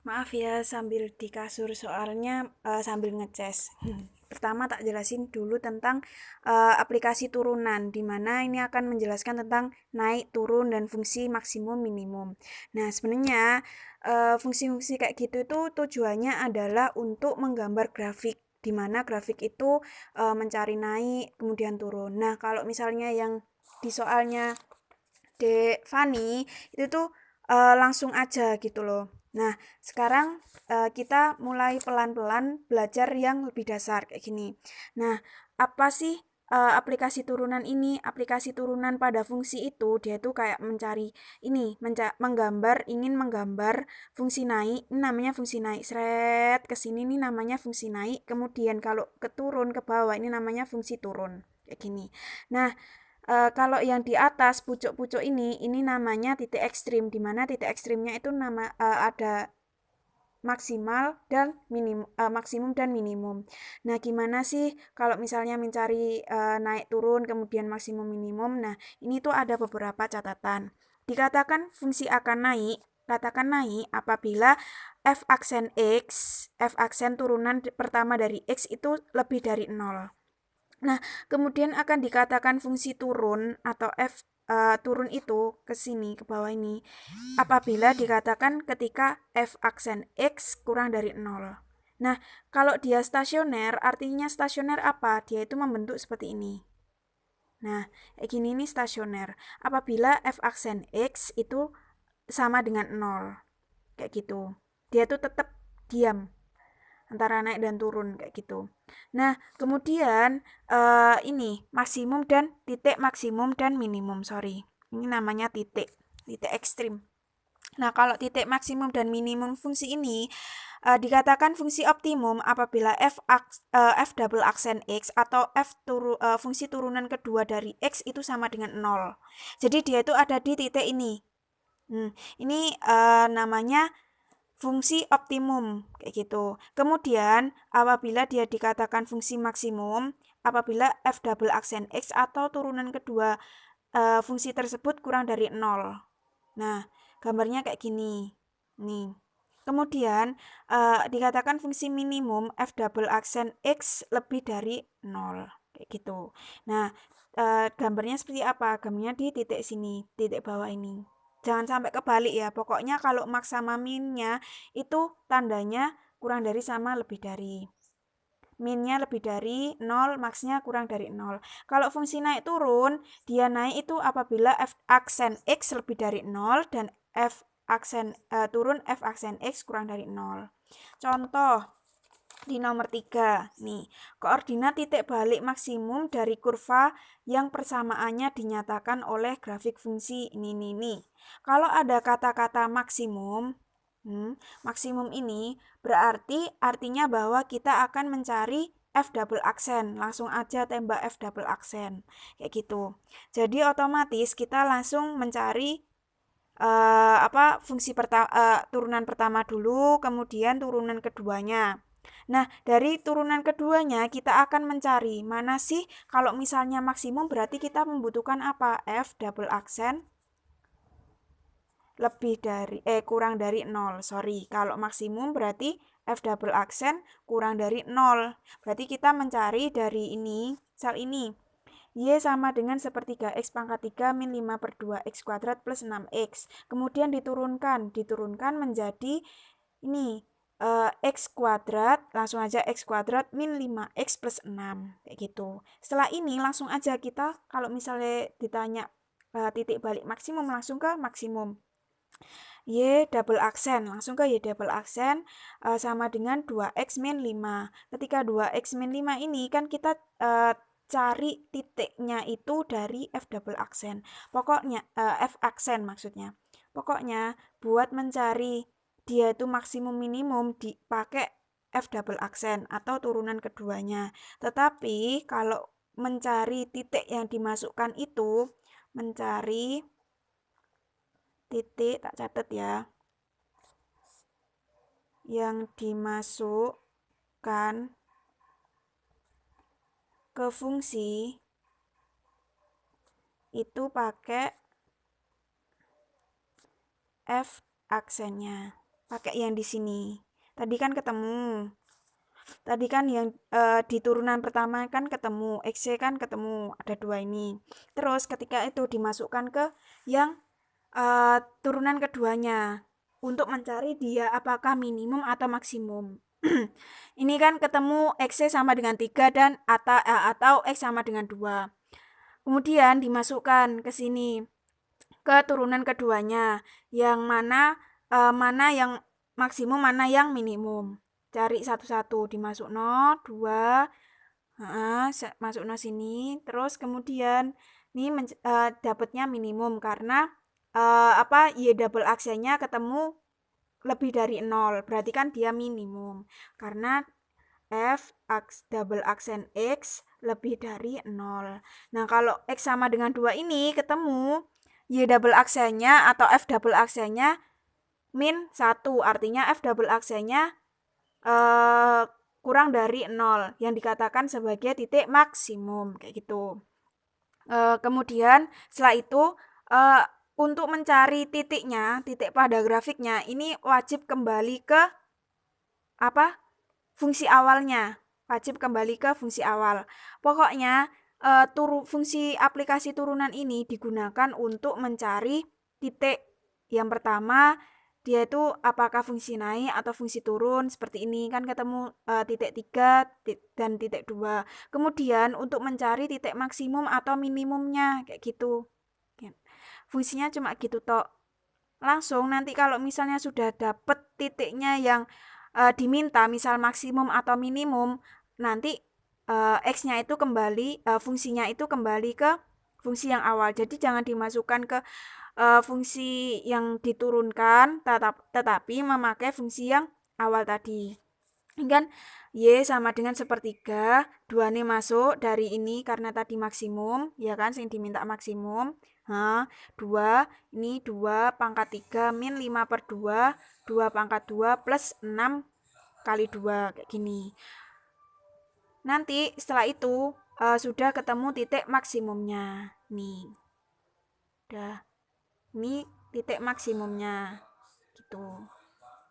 Maaf ya sambil di kasur soalnya sambil ngeces. Pertama tak jelasin dulu tentang aplikasi turunan di mana ini akan menjelaskan tentang naik turun dan fungsi maksimum minimum. Nah, sebenarnya fungsi-fungsi kayak gitu itu tujuannya adalah untuk menggambar grafik di mana grafik itu mencari naik kemudian turun. Nah, kalau misalnya yang di soalnya Dek Fani itu tuh langsung aja gitu loh. Nah, sekarang kita mulai pelan-pelan belajar yang lebih dasar kayak gini. Nah, apa sih aplikasi turunan ini? Aplikasi turunan pada fungsi itu dia tuh kayak mencari ini, ingin menggambar fungsi naik, ini namanya fungsi naik. Seret ke sini ini namanya fungsi naik. Kemudian kalau ke turun ke bawah ini namanya fungsi turun. Kayak gini. Nah, kalau yang di atas pucuk-pucuk ini namanya titik ekstrim, di mana titik ekstrimnya itu ada maksimum dan minimum. Nah, gimana sih kalau misalnya mencari naik turun kemudian maksimum minimum? Nah, ini tuh ada beberapa catatan. Dikatakan fungsi akan naik, katakan naik apabila f aksen x, f aksen turunan pertama dari x itu lebih dari 0. Nah, kemudian akan dikatakan fungsi turun atau f turun itu ke sini ke bawah ini apabila dikatakan ketika f aksen x kurang dari 0. Nah, kalau dia stasioner, artinya stasioner apa? Dia itu membentuk seperti ini. Nah, kayak gini nih stasioner. Apabila f aksen x itu sama dengan 0. Kayak gitu. Dia tuh tetap diam antara naik dan turun kayak gitu. Nah, kemudian ini maksimum dan minimum, sorry. Ini namanya titik ekstrim. Nah, kalau titik maksimum dan minimum fungsi ini dikatakan fungsi optimum apabila f double aksen x atau fungsi turunan kedua dari x itu sama dengan 0. Jadi dia itu ada di titik ini. Ini namanya fungsi optimum kayak gitu. Kemudian apabila dia dikatakan fungsi maksimum apabila f double aksen x atau turunan kedua fungsi tersebut kurang dari 0. Nah, gambarnya kayak gini. Nih. Kemudian dikatakan fungsi minimum f double aksen x lebih dari 0 kayak gitu. Nah, gambarnya seperti apa? Gambarnya di titik sini, titik bawah ini. Jangan sampai kebalik ya. Pokoknya kalau max sama minnya itu tandanya kurang dari sama lebih dari. Minnya lebih dari 0, maxnya kurang dari 0. Kalau fungsi naik turun, dia naik itu apabila f aksen x lebih dari 0 dan turun f aksen x kurang dari 0. Contoh di nomor 3, nih, koordinat titik balik maksimum dari kurva yang persamaannya dinyatakan oleh grafik fungsi ini. Kalau ada kata-kata maksimum, maksimum ini berarti artinya bahwa kita akan mencari F double aksen, langsung aja tembak F double aksen, kayak gitu. Jadi otomatis kita langsung mencari turunan pertama dulu, kemudian turunan keduanya. Nah, dari turunan keduanya kita akan mencari mana sih kalau misalnya maksimum berarti kita membutuhkan apa? F double aksen kurang dari 0. Sorry, kalau maksimum berarti F double aksen kurang dari 0. Berarti kita mencari dari ini, sel ini. Y sama dengan sepertiga X pangkat 3 min 5 per 2 X kuadrat plus 6X. Kemudian diturunkan menjadi ini X kuadrat, langsung aja X kuadrat min 5X plus 6. Kayak gitu. Setelah ini langsung aja kita kalau misalnya ditanya titik balik maksimum langsung ke maksimum. Y double aksen, langsung ke Y double aksen sama dengan 2X min 5. Ketika 2X min 5 ini kan kita cari titiknya itu dari F double aksen. Pokoknya F aksen maksudnya. Pokoknya buat mencari dia itu maksimum minimum dipakai F double aksen atau turunan keduanya. Tetapi kalau mencari titik yang dimasukkan itu mencari titik, tak catat ya, yang dimasukkan ke fungsi itu pakai F aksennya. pakai yang di sini. Tadi kan ketemu. Tadi kan yang di turunan pertama kan ketemu, XC kan ketemu, ada 2 ini. Terus ketika itu dimasukkan ke yang turunan keduanya untuk mencari dia apakah minimum atau maksimum. Ini kan ketemu X sama dengan 3 dan atau X sama dengan 2. Kemudian dimasukkan ke sini ke turunan keduanya yang mana yang maksimum mana yang minimum. Cari satu-satu, dimasuk 0, 2, masuk 0 sini, terus kemudian ini dapatnya minimum karena Y double aksennya ketemu lebih dari 0, berarti kan dia minimum karena double aksen X lebih dari 0. Nah, kalau X sama dengan 2 ini ketemu Y double aksennya atau F double aksennya min 1, artinya F double aksennya kurang dari 0 yang dikatakan sebagai titik maksimum kayak gitu. Kemudian setelah itu untuk mencari titiknya, titik pada grafiknya ini wajib kembali ke fungsi awalnya. Wajib kembali ke fungsi awal. Pokoknya fungsi aplikasi turunan ini digunakan untuk mencari titik. Yang pertama, dia itu apakah fungsi naik atau fungsi turun, seperti ini kan ketemu titik 3 dan titik 2. Kemudian untuk mencari titik maksimum atau minimumnya kayak gitu. Fungsinya cuma gitu tok. Langsung nanti kalau misalnya sudah dapet titiknya yang diminta, misal maksimum atau minimum, nanti X-nya itu kembali, fungsinya itu kembali ke fungsi yang awal. Jadi jangan dimasukkan ke fungsi yang diturunkan, tetapi memakai fungsi yang awal tadi. Ini kan Y sama dengan sepertiga, 2 nih masuk dari ini karena tadi maksimum, ya kan, yang diminta maksimum. 2, ini 2 pangkat 3 min 5/2, 2 pangkat 2 plus 6 kali 2, kayak gini. Nanti setelah itu sudah ketemu titik maksimumnya. Nih. Udah. Ini titik maksimumnya. Gitu.